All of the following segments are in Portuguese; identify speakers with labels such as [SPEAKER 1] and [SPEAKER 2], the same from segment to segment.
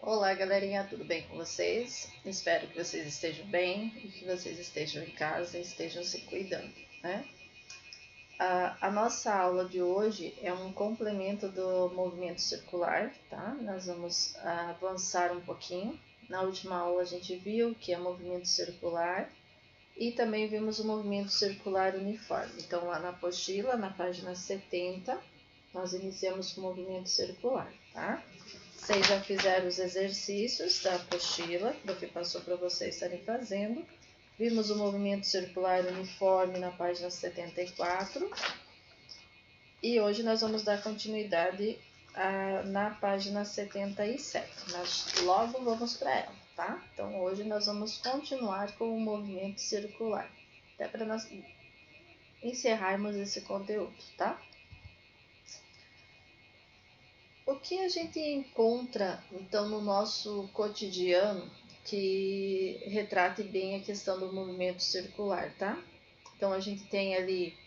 [SPEAKER 1] Olá, galerinha, tudo bem com vocês? Espero que vocês estejam bem e que vocês estejam em casa e estejam se cuidando, né? A nossa aula de hoje é um complemento do movimento circular, tá? Nós vamos avançar um pouquinho. Na última aula a gente viu que é movimento circular e também vimos o movimento circular uniforme. Então, lá na apostila, na página 70, nós iniciamos com o movimento circular, tá? Vocês já fizeram os exercícios da apostila, que o prof passou para vocês estarem fazendo. Vimos o movimento circular uniforme na página 74. E hoje nós vamos dar continuidade na página 77. Nós logo vamos para ela, tá? Então hoje nós vamos continuar com o movimento circular. Até para nós encerrarmos esse conteúdo, tá? O que a gente encontra, então, no nosso cotidiano que retrate bem a questão do movimento circular, tá? Então, a gente tem ali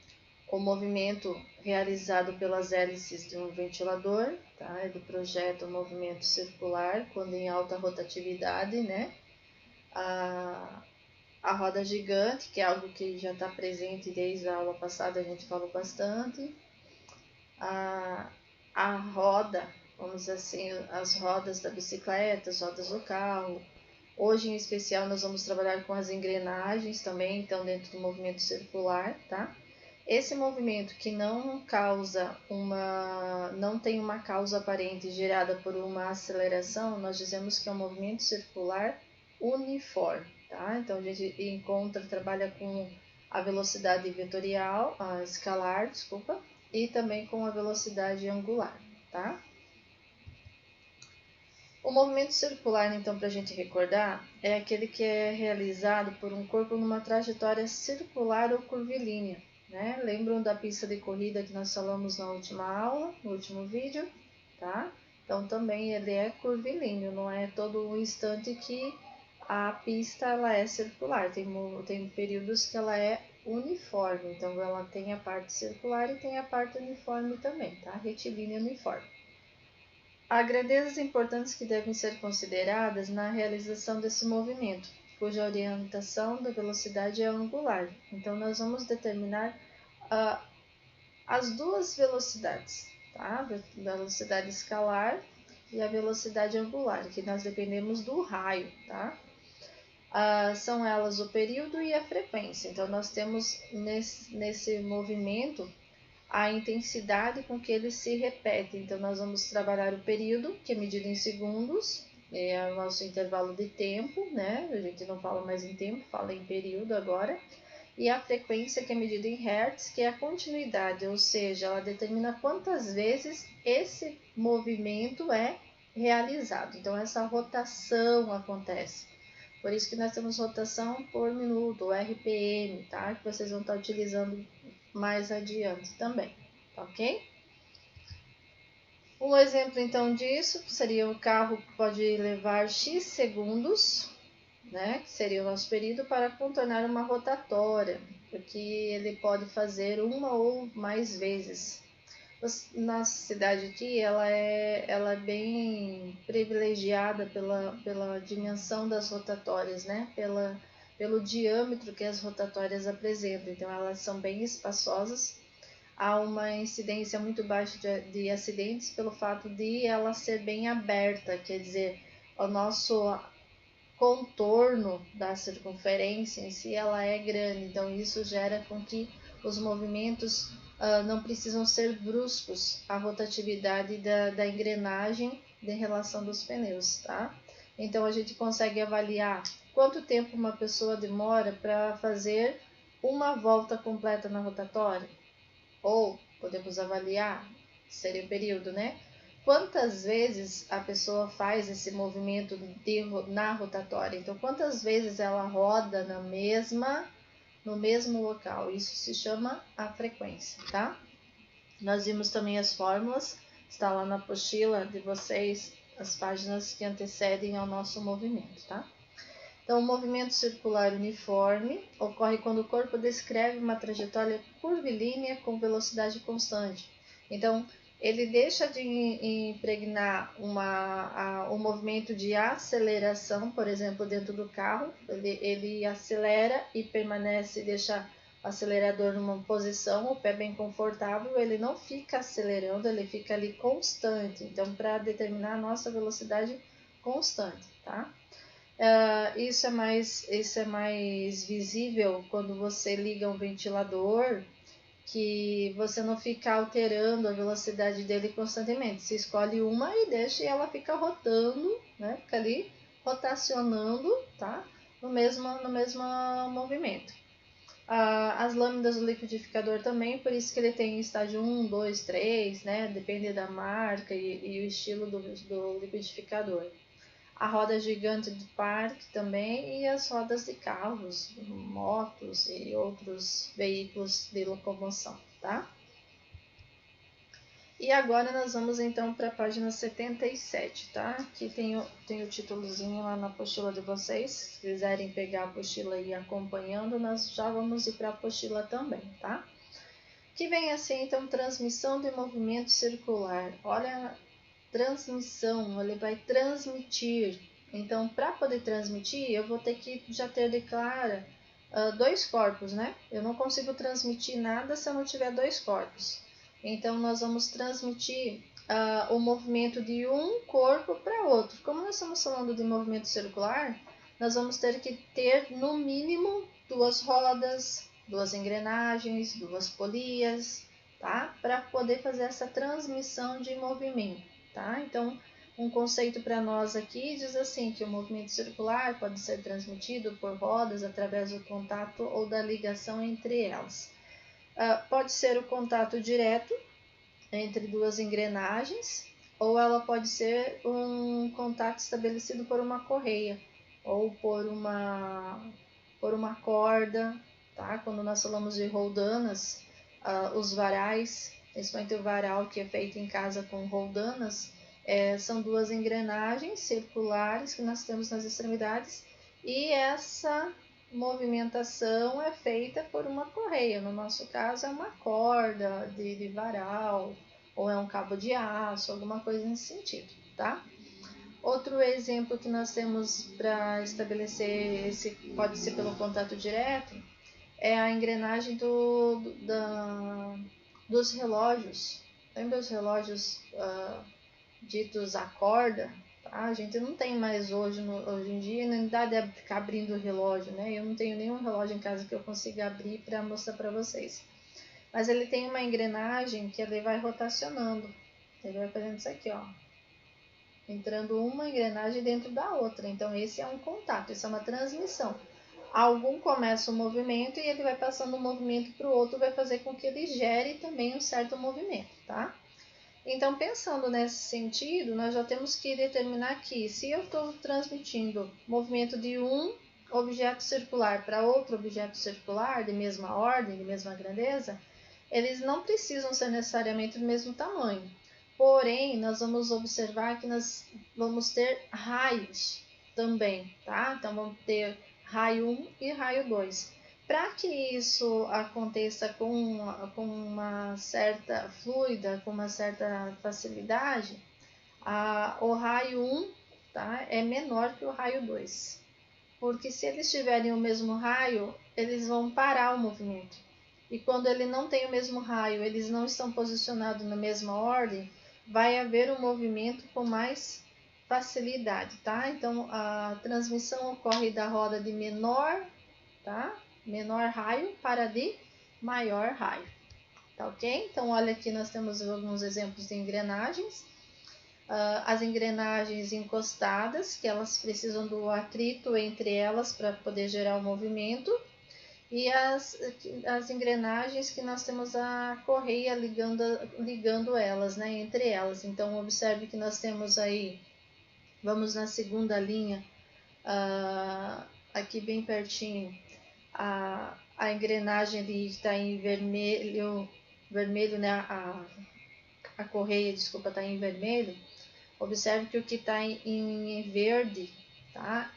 [SPEAKER 1] o movimento realizado pelas hélices de um ventilador, tá? Ele projeta o movimento circular quando em alta rotatividade, né? A roda gigante, que é algo que já está presente desde a aula passada, a gente falou bastante. A roda, vamos dizer assim, as rodas da bicicleta, as rodas do carro. Hoje, em especial, nós vamos trabalhar com as engrenagens também, então, dentro do movimento circular, tá? Esse movimento que não tem uma causa aparente gerada por uma aceleração, nós dizemos que é um movimento circular uniforme, tá? Então, a gente trabalha com a velocidade vetorial, a escalar, desculpa, e também com a velocidade angular, tá? O movimento circular, então, para a gente recordar, é aquele que é realizado por um corpo numa trajetória circular ou curvilínea, né? Lembram da pista de corrida que nós falamos na última aula, no último vídeo, tá? Então, também ele é curvilíneo, não é todo o instante que a pista ela é circular, tem períodos que ela é uniforme, então ela tem a parte circular e tem a parte uniforme também, tá? Retilínea uniforme. Há grandezas importantes que devem ser consideradas na realização desse movimento, cuja orientação da velocidade é angular. Então, nós vamos determinar as duas velocidades, tá? A velocidade escalar e a velocidade angular, que nós dependemos do raio, tá? São elas o período e a frequência. Então, nós temos nesse movimento a intensidade com que ele se repete. Então, nós vamos trabalhar o período, que é medido em segundos, é o nosso intervalo de tempo, né? A gente não fala mais em tempo, fala em período agora. E a frequência, que é medida em hertz, que é a continuidade, ou seja, ela determina quantas vezes esse movimento é realizado. Então, essa rotação acontece. Por isso que nós temos rotação por minuto, o RPM, tá? Que vocês vão estar utilizando mais adiante também, ok? Um exemplo então disso seria o carro que pode levar X segundos, né? Que seria o nosso período para contornar uma rotatória, porque ele pode fazer uma ou mais vezes. Nossa cidade aqui, ela é bem privilegiada pela dimensão das rotatórias, né? Pelo diâmetro que as rotatórias apresentam. Então, elas são bem espaçosas. Há uma incidência muito baixa de acidentes pelo fato de ela ser bem aberta, quer dizer, o nosso contorno da circunferência em si ela é grande, então isso gera com que os movimentos não precisam ser bruscos, a rotatividade da engrenagem de relação dos pneus, tá? Então a gente consegue avaliar quanto tempo uma pessoa demora para fazer uma volta completa na rotatória, ou podemos avaliar, seria o período, né? Quantas vezes a pessoa faz esse movimento na rotatória? Então, quantas vezes ela roda no mesmo local? Isso se chama a frequência, tá? Nós vimos também as fórmulas, está lá na apostila de vocês, as páginas que antecedem ao nosso movimento, tá? Então, o movimento circular uniforme ocorre quando o corpo descreve uma trajetória curvilínea com velocidade constante. Então, ele deixa de impregnar o movimento de aceleração, por exemplo, dentro do carro. Ele acelera e permanece, deixa o acelerador numa posição, o pé bem confortável, ele não fica acelerando, ele fica ali constante. Então, para determinar a nossa velocidade constante, tá? Isso é mais visível quando você liga um ventilador, que você não fica alterando a velocidade dele constantemente. Você escolhe uma e deixa e ela fica rotando, né? Fica ali rotacionando, tá? No mesmo movimento. As lâminas do liquidificador também, por isso que ele tem estágio 1, 2, 3, né? Depende da marca e o estilo do liquidificador. A roda gigante do parque também e as rodas de carros, motos e outros veículos de locomoção, tá? E agora nós vamos então para a página 77, tá? Aqui tem o títulozinho lá na apostila de vocês. Se quiserem pegar a apostila e ir acompanhando, nós já vamos ir para a apostila também, tá? Que vem assim, então, transmissão de movimento circular. Olha, transmissão, ele vai transmitir. Então, para poder transmitir, eu vou ter que já ter de clara dois corpos, né? Eu não consigo transmitir nada se eu não tiver dois corpos. Então, nós vamos transmitir o movimento de um corpo para outro. Como nós estamos falando de movimento circular, nós vamos ter que ter, no mínimo, duas rodas, duas engrenagens, duas polias, tá? Para poder fazer essa transmissão de movimento, tá? Então, um conceito para nós aqui diz assim, que o movimento circular pode ser transmitido por rodas através do contato ou da ligação entre elas. Pode ser o contato direto entre duas engrenagens, ou ela pode ser um contato estabelecido por uma correia, ou por uma corda, tá? Quando nós falamos de roldanas, os varais, principalmente o varal que é feito em casa com roldanas, são duas engrenagens circulares que nós temos nas extremidades, e essa movimentação é feita por uma correia. No nosso caso é uma corda de varal, ou é um cabo de aço, alguma coisa nesse sentido, tá? Outro exemplo que nós temos para estabelecer esse, pode ser pelo contato direto, é a engrenagem dos relógios. Lembra os relógios ditos a corda? Tá? A gente não tem mais hoje em dia, nem dá de ficar abrindo o relógio, né? Eu não tenho nenhum relógio em casa que eu consiga abrir para mostrar para vocês. Mas ele tem uma engrenagem que ele vai rotacionando. Ele vai fazendo isso aqui, ó. Entrando uma engrenagem dentro da outra. Então, esse é um contato, isso é uma transmissão. Algum começa o movimento e ele vai passando um movimento para o outro, vai fazer com que ele gere também um certo movimento, tá? Então, pensando nesse sentido, nós já temos que determinar que se eu estou transmitindo movimento de um objeto circular para outro objeto circular, de mesma ordem, de mesma grandeza, eles não precisam ser necessariamente do mesmo tamanho. Porém, nós vamos observar que nós vamos ter raios também, tá? Então, vamos ter raio 1 e raio 2. Para que isso aconteça com uma certa fluida, com uma certa facilidade, o raio 1, tá, é menor que o raio 2. Porque se eles tiverem o mesmo raio, eles vão parar o movimento. E quando ele não tem o mesmo raio, eles não estão posicionados na mesma ordem, vai haver um movimento com mais facilidade, tá? Então, a transmissão ocorre da roda de menor, tá? Menor raio para de maior raio, tá ok? Então, olha aqui, nós temos alguns exemplos de engrenagens. As engrenagens encostadas, que elas precisam do atrito entre elas para poder gerar o movimento. E as engrenagens que nós temos a correia ligando elas, né, entre elas. Então, observe que nós temos aí, vamos na segunda linha, aqui bem pertinho, a engrenagem ali que está em vermelho, né, a correia, desculpa, está em vermelho. Observe que o que está em verde, tá?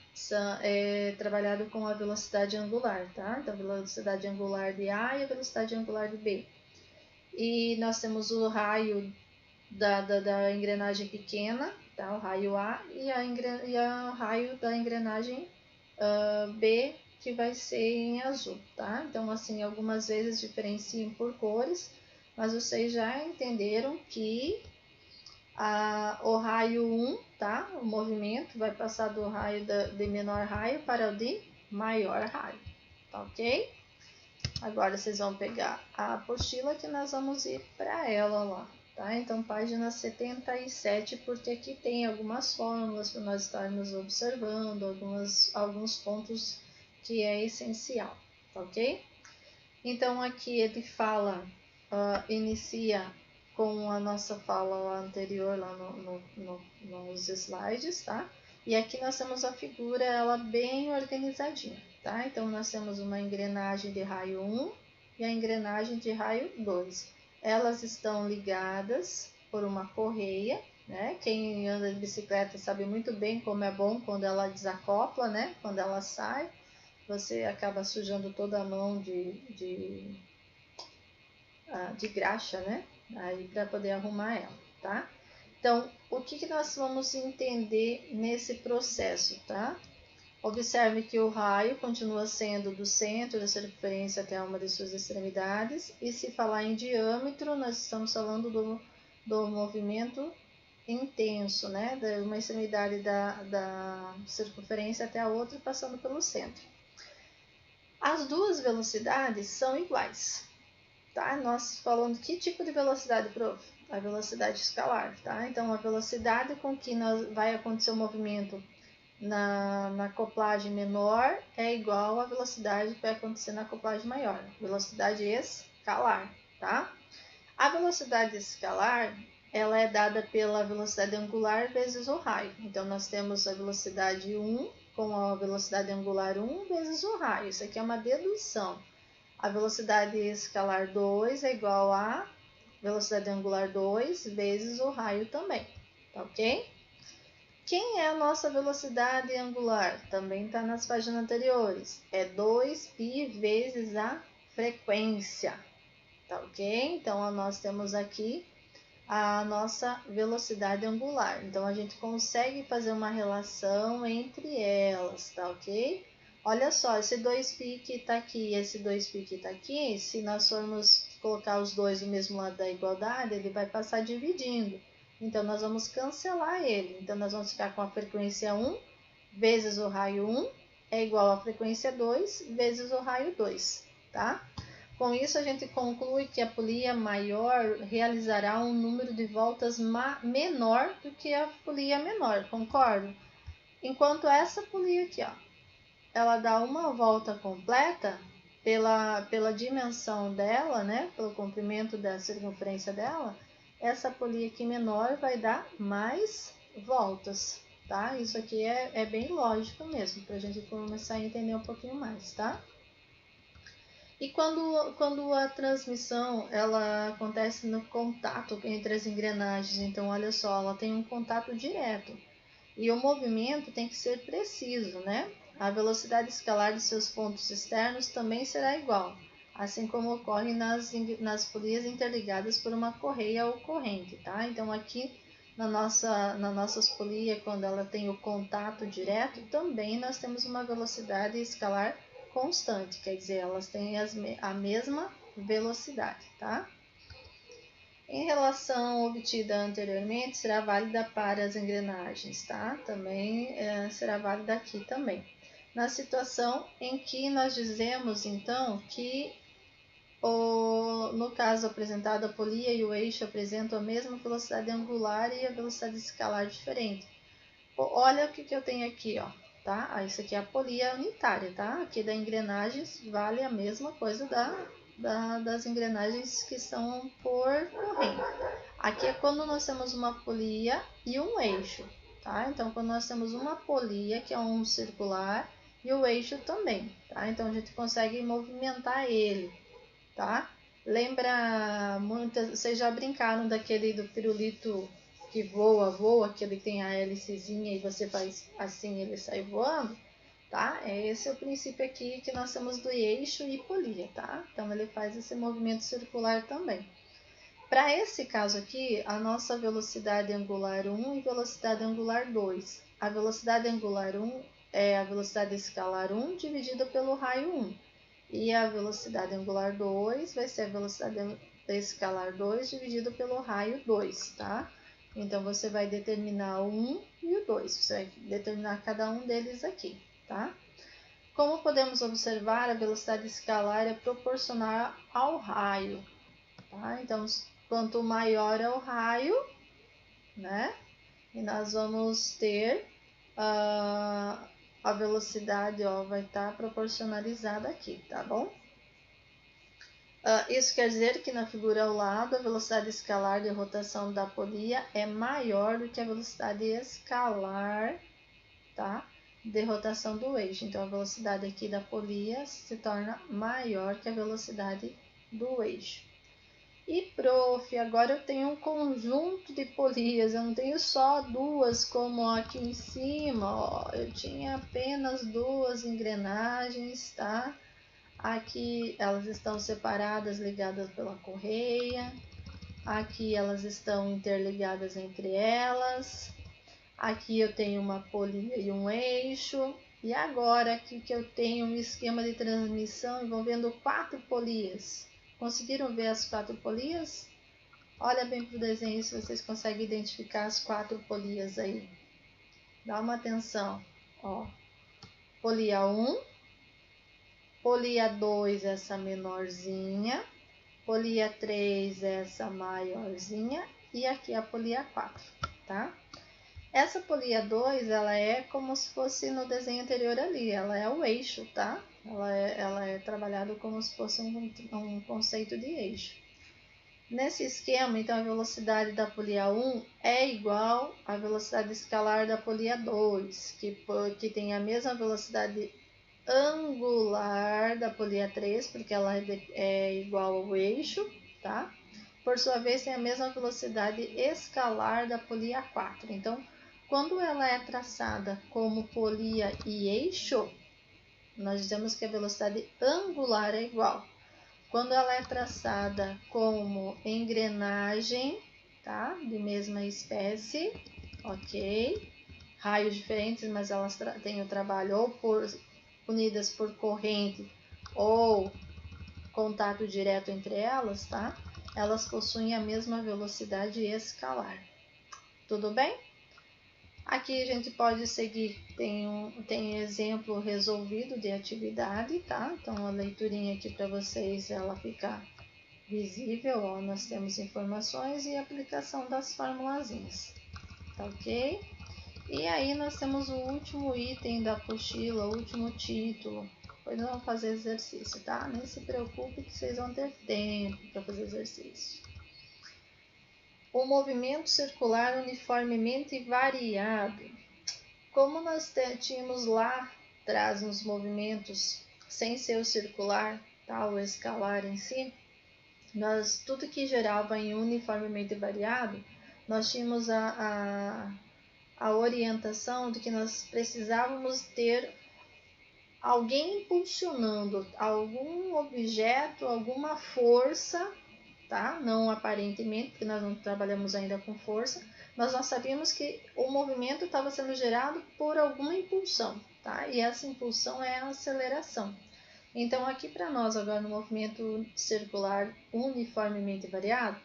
[SPEAKER 1] É trabalhado com a velocidade angular, tá? Então, a velocidade angular de A e a velocidade angular de B. E nós temos o raio da engrenagem pequena, tá? O raio A, e o raio da engrenagem B, que vai ser em azul, tá? Então, assim, algumas vezes diferenciam por cores, mas vocês já entenderam que o raio 1, tá? O movimento vai passar do raio de menor raio para o de maior raio, tá ok? Agora vocês vão pegar a apostila que nós vamos ir para ela lá, tá? Então, página 77, porque aqui tem algumas fórmulas para nós estarmos observando, alguns pontos que é essencial, tá ok? Então, aqui ele fala, inicia com a nossa fala lá anterior, lá nos slides, tá? E aqui nós temos a figura, ela bem organizadinha, tá? Então, nós temos uma engrenagem de raio 1 e a engrenagem de raio 2. Elas estão ligadas por uma correia, né? Quem anda de bicicleta sabe muito bem como é bom quando ela desacopla, né? Quando ela sai, você acaba sujando toda a mão de graxa, né? Aí para poder arrumar ela, tá? Então, o que nós vamos entender nesse processo, tá? Observe que o raio continua sendo do centro da circunferência até uma de suas extremidades, e se falar em diâmetro, nós estamos falando do movimento intenso, né? De uma extremidade da circunferência até a outra, passando pelo centro. As duas velocidades são iguais, tá? Nós falando que tipo de velocidade, prof? A velocidade escalar, tá? Então, a velocidade com que vai acontecer o movimento na acoplagem menor é igual à velocidade que vai acontecer na acoplagem maior, velocidade escalar, tá? A velocidade escalar, ela é dada pela velocidade angular vezes o raio. Então, nós temos a velocidade 1 com a velocidade angular 1 vezes o raio. Isso aqui é uma dedução. A velocidade escalar 2 é igual a velocidade angular 2 vezes o raio também, tá ok? Quem é a nossa velocidade angular? Também está nas páginas anteriores. É 2π vezes a frequência, tá ok? Então, nós temos aqui a nossa velocidade angular. Então, a gente consegue fazer uma relação entre elas, tá ok? Olha só, esse 2π que está aqui e esse 2π que está aqui, se nós formos colocar os dois do mesmo lado da igualdade, ele vai passar dividindo. Então, nós vamos cancelar ele. Então, nós vamos ficar com a frequência 1 vezes o raio 1 é igual à frequência 2 vezes o raio 2, tá? Com isso, a gente conclui que a polia maior realizará um número de voltas menor do que a polia menor, concordo? Enquanto essa polia aqui, ó, ela dá uma volta completa pela dimensão dela, né, pelo comprimento da circunferência dela, essa polia aqui menor vai dar mais voltas, tá? Isso aqui é bem lógico mesmo, para a gente começar a entender um pouquinho mais, tá? E quando a transmissão ela acontece no contato entre as engrenagens, então olha só, ela tem um contato direto e o movimento tem que ser preciso, né? A velocidade escalar de seus pontos externos também será igual, assim como ocorre nas polias interligadas por uma correia ou corrente, tá? Então aqui na nossas polias, quando ela tem o contato direto, também nós temos uma velocidade escalar constante, quer dizer, elas têm a mesma velocidade, tá? Em relação obtida anteriormente, será válida para as engrenagens, tá? Também será válida aqui também. Na situação em que nós dizemos, então, que no caso apresentado, a polia e o eixo apresentam a mesma velocidade angular e a velocidade escalar diferente. Olha o que eu tenho aqui, ó. Tá? Isso aqui é a polia unitária, tá? Aqui da engrenagens vale a mesma coisa das engrenagens que são por corrente. Aqui é quando nós temos uma polia e um eixo, tá? Então, quando nós temos uma polia, que é um circular, e o eixo também, tá? Então, a gente consegue movimentar ele, tá? Lembra, vocês já brincaram daquele do pirulito que voa, que ele tem a hélicezinha e você faz assim ele sai voando, tá? Esse é o princípio aqui que nós temos do eixo e polia, tá? Então ele faz esse movimento circular também. Para esse caso aqui, a nossa velocidade angular 1 e velocidade angular 2. A velocidade angular 1 é a velocidade escalar 1 dividida pelo raio 1. E a velocidade angular 2 vai ser a velocidade escalar 2 dividido pelo raio 2, tá? Então, você vai determinar o 1 e o 2. Você vai determinar cada um deles aqui, tá? Como podemos observar, a velocidade escalar é proporcional ao raio, tá? Então, quanto maior é o raio, né? E nós vamos ter a velocidade, ó, vai estar proporcionalizada aqui, tá bom? Isso quer dizer que na figura ao lado, a velocidade escalar de rotação da polia é maior do que a velocidade escalar, tá, de rotação do eixo. Então, a velocidade aqui da polia se torna maior que a velocidade do eixo. E, prof, agora eu tenho um conjunto de polias, eu não tenho só duas como aqui em cima, ó. Eu tinha apenas duas engrenagens, tá? Aqui elas estão separadas, ligadas pela correia. Aqui elas estão interligadas entre elas. Aqui eu tenho uma polia e um eixo. E agora aqui que eu tenho um esquema de transmissão envolvendo 4 polias. Conseguiram ver as 4 polias? Olha bem para o desenho se vocês conseguem identificar as 4 polias aí. Dá uma atenção. Ó. Polia 1. Polia 2, essa menorzinha. Polia 3, essa maiorzinha. E aqui a polia 4, tá? Essa polia 2, ela é como se fosse no desenho anterior ali. Ela é o eixo, tá? Ela é trabalhada como se fosse um conceito de eixo. Nesse esquema, então, a velocidade da polia 1 é igual à velocidade escalar da polia 2, que tem a mesma velocidade angular da polia 3, porque ela é igual ao eixo, tá? Por sua vez, tem a mesma velocidade escalar da polia 4. Então, quando ela é traçada como polia e eixo, nós dizemos que a velocidade angular é igual. Quando ela é traçada como engrenagem, tá? De mesma espécie, ok? Raios diferentes, mas elas têm o trabalho ou unidas por corrente ou contato direto entre elas, tá? Elas possuem a mesma velocidade escalar. Tudo bem? Aqui a gente pode seguir, tem exemplo resolvido de atividade, tá? Então, a leiturinha aqui para vocês, ela fica visível, ó, nós temos informações e aplicação das formulazinhas, tá ok? E aí nós temos o último item da apostila, o último título. Depois nós vamos fazer exercício, tá? Nem se preocupe que vocês vão ter tempo para fazer exercício. O movimento circular uniformemente variado. Como nós tínhamos lá atrás nos movimentos sem ser o circular, tá? O escalar em si, tudo que gerava em uniformemente variado, nós tínhamos a orientação de que nós precisávamos ter alguém impulsionando algum objeto, alguma força, tá? Não aparentemente, porque nós não trabalhamos ainda com força, mas nós sabíamos que o movimento estava sendo gerado por alguma impulsão, tá? E essa impulsão é a aceleração. Então, aqui para nós, agora no movimento circular uniformemente variado,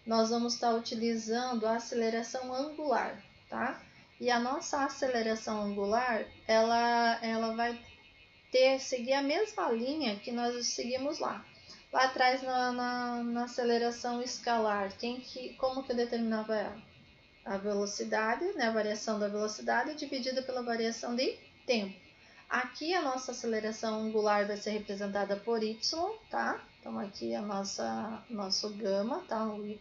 [SPEAKER 1] nós vamos estar utilizando a aceleração angular, tá? E a nossa aceleração angular, ela vai seguir a mesma linha que nós seguimos lá. Lá atrás, na aceleração escalar, como que eu determinava ela? A velocidade, né, a variação da velocidade dividida pela variação de tempo. Aqui a nossa aceleração angular vai ser representada por y, tá? Então, aqui é nosso gama, tá? O y.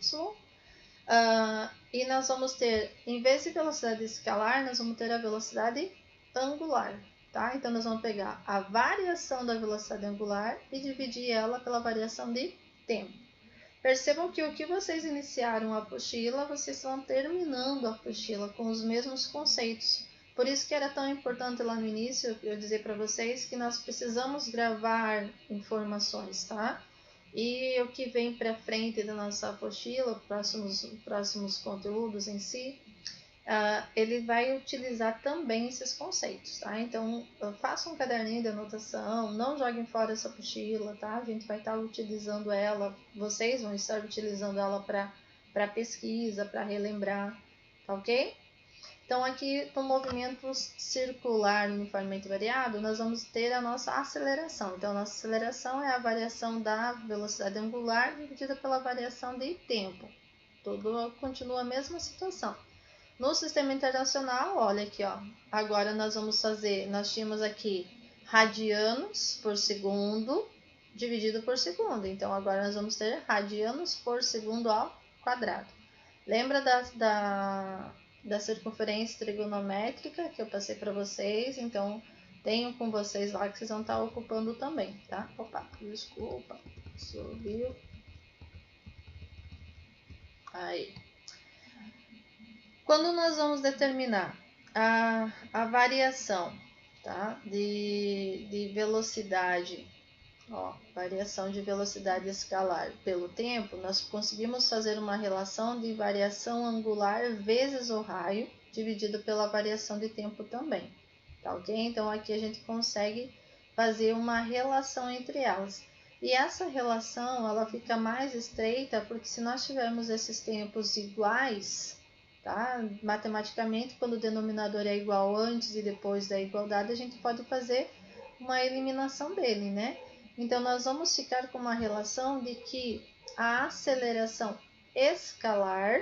[SPEAKER 1] E nós vamos ter, em vez de velocidade escalar, nós vamos ter a velocidade angular, tá? Então, nós vamos pegar a variação da velocidade angular e dividir ela pela variação de tempo. Percebam que o que vocês iniciaram a apostila, vocês estão terminando a apostila com os mesmos conceitos. Por isso que era tão importante lá no início eu dizer para vocês que nós precisamos gravar informações, tá? E o que vem para frente da nossa apostila, próximos conteúdos em si, ele vai utilizar também esses conceitos, tá? Então, faça um caderninho de anotação, não joguem fora essa apostila, tá? A gente vai estar utilizando ela, vocês vão estar utilizando ela para pesquisa, para relembrar, tá ok? Então, aqui no movimento circular uniformemente variado, nós vamos ter a nossa aceleração. Então, a nossa aceleração é a variação da velocidade angular dividida pela variação de tempo. Tudo continua a mesma situação. No sistema internacional, olha aqui, ó. Agora nós vamos fazer, nós tínhamos aqui radianos por segundo dividido por segundo. Então, agora nós vamos ter radianos por segundo ao quadrado. Lembra da circunferência trigonométrica que eu passei para vocês? Então, tenho com vocês lá que vocês vão estar ocupando também, tá? Opa, desculpa, subiu. Aí. Quando nós vamos determinar a variação, tá? de velocidade, ó, variação de velocidade escalar pelo tempo, nós conseguimos fazer uma relação de variação angular vezes o raio, dividido pela variação de tempo também, tá ok? Então, aqui a gente consegue fazer uma relação entre elas. E essa relação, ela fica mais estreita, porque se nós tivermos esses tempos iguais, tá? Matematicamente, quando o denominador é igual antes e depois da igualdade, a gente pode fazer uma eliminação dele, né? Então, nós vamos ficar com uma relação de que a aceleração escalar,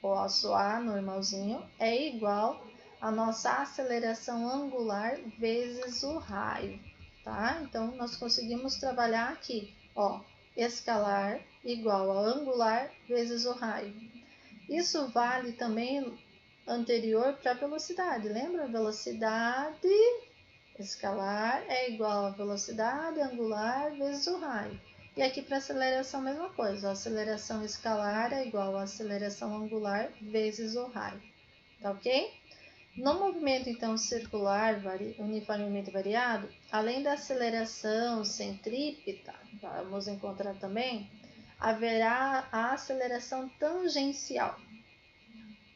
[SPEAKER 1] osso A normalzinho, é igual a nossa aceleração angular vezes o raio, tá? Então, nós conseguimos trabalhar aqui, ó, escalar igual a angular vezes o raio. Isso vale também anterior para a velocidade, lembra? Velocidade escalar é igual a velocidade angular vezes o raio. E aqui para aceleração, a mesma coisa. A aceleração escalar é igual a aceleração angular vezes o raio. Tá ok? No movimento, então, circular uniformemente variado, além da aceleração centrípeta, vamos encontrar também, haverá a aceleração tangencial.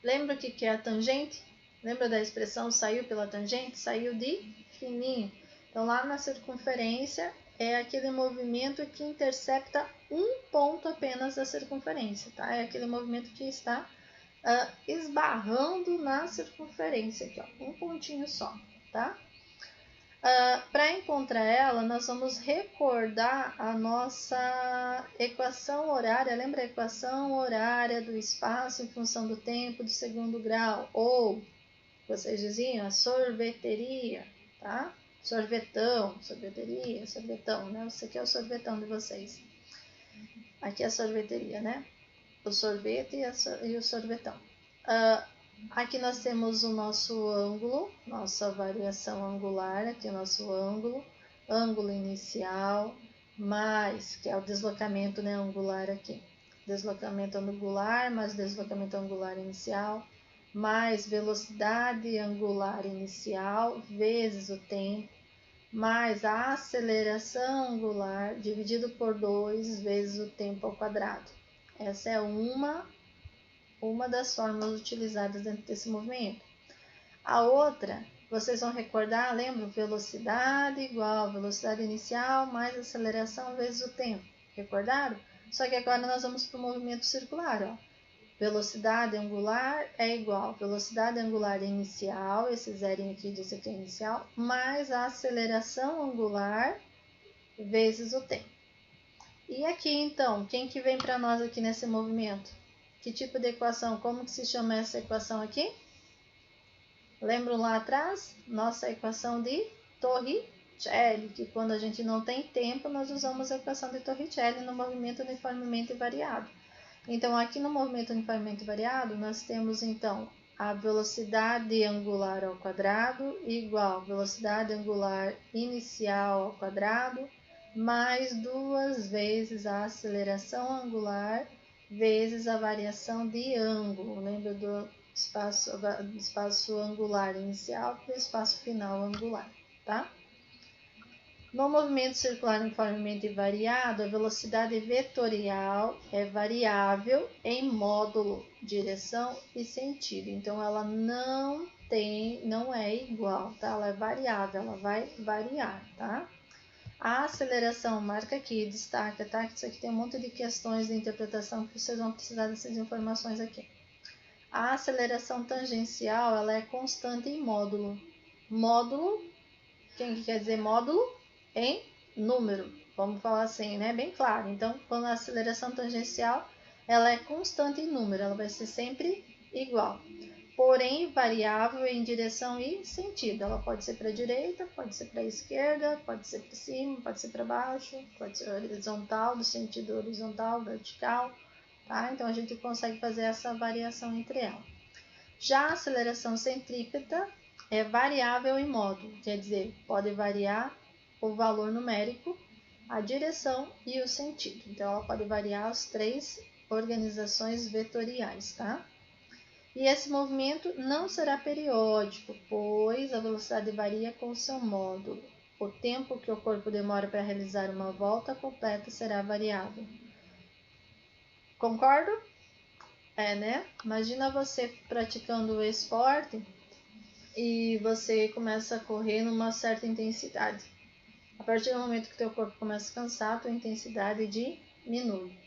[SPEAKER 1] Lembra o que é a tangente? Lembra da expressão saiu pela tangente? Saiu de fininho. Então, lá na circunferência é aquele movimento que intercepta um ponto apenas da circunferência, tá? É aquele movimento que está esbarrando na circunferência aqui, ó, um pontinho só, tá? Para encontrar ela, nós vamos recordar a nossa equação horária. Lembra a equação horária do espaço em função do tempo do segundo grau? Ou, vocês diziam, a sorveteria, tá? Sorvetão, sorveteria, sorvetão, né? Esse aqui é o sorvetão de vocês. Aqui é a sorveteria, né? O sorvete e o sorvetão. Aqui nós temos o nosso ângulo, nossa variação angular, aqui o nosso ângulo inicial, mais, que é o deslocamento, né, angular aqui. Deslocamento angular mais deslocamento angular inicial, mais velocidade angular inicial vezes o tempo, mais a aceleração angular dividido por 2 vezes o tempo ao quadrado. Essa é uma das formas utilizadas dentro desse movimento. A outra, vocês vão recordar, lembra? Velocidade igual a velocidade inicial mais aceleração vezes o tempo. Recordaram? Só que agora nós vamos para o movimento circular, ó. Velocidade angular é igual a velocidade angular inicial, esse zerinho aqui diz que é inicial, mais a aceleração angular vezes o tempo. E aqui, então, quem que vem para nós aqui nesse movimento? Que tipo de equação? Como que se chama essa equação aqui? Lembram lá atrás? Nossa equação de Torricelli, que quando a gente não tem tempo, nós usamos a equação de Torricelli no movimento uniformemente variado. Então, aqui no movimento uniformemente variado, nós temos, então, a velocidade angular ao quadrado igual a velocidade angular inicial ao quadrado, mais 2 vezes a aceleração angular vezes a variação de ângulo. Lembra do espaço angular inicial e do espaço final angular, tá? No movimento circular uniformemente variado, a velocidade vetorial é variável em módulo, direção e sentido. Então, ela não é igual, tá? Ela é variável, ela vai variar, tá? A aceleração, marca aqui, destaca, tá? Isso aqui tem um monte de questões de interpretação que vocês vão precisar dessas informações aqui. A aceleração tangencial, ela é constante em módulo. Módulo, quem quer dizer módulo? Em número, vamos falar assim, né? Bem claro. Então, quando a aceleração tangencial, ela é constante em número, ela vai ser sempre igual. Porém, variável em direção e sentido. Ela pode ser para a direita, pode ser para a esquerda, pode ser para cima, pode ser para baixo, pode ser horizontal, do sentido horizontal, vertical, tá? Então, a gente consegue fazer essa variação entre elas. Já a aceleração centrípeta é variável em módulo, quer dizer, pode variar o valor numérico, a direção e o sentido. Então, ela pode variar as 3 organizações vetoriais, tá? E esse movimento não será periódico, pois a velocidade varia com o seu módulo. O tempo que o corpo demora para realizar uma volta completa será variável. Concordo? É, né? Imagina você praticando o esporte e você começa a correr numa certa intensidade. A partir do momento que teu corpo começa a cansar, a tua intensidade diminui.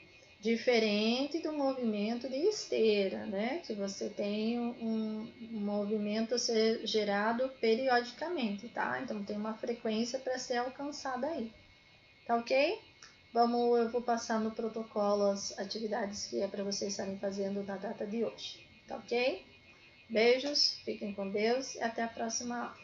[SPEAKER 1] Diferente do movimento de esteira, né? Que você tem um movimento a ser gerado periodicamente, tá? Então tem uma frequência para ser alcançada aí. Tá ok? Eu vou passar no protocolo as atividades que é para vocês estarem fazendo na data de hoje. Tá ok? Beijos, fiquem com Deus e até a próxima aula.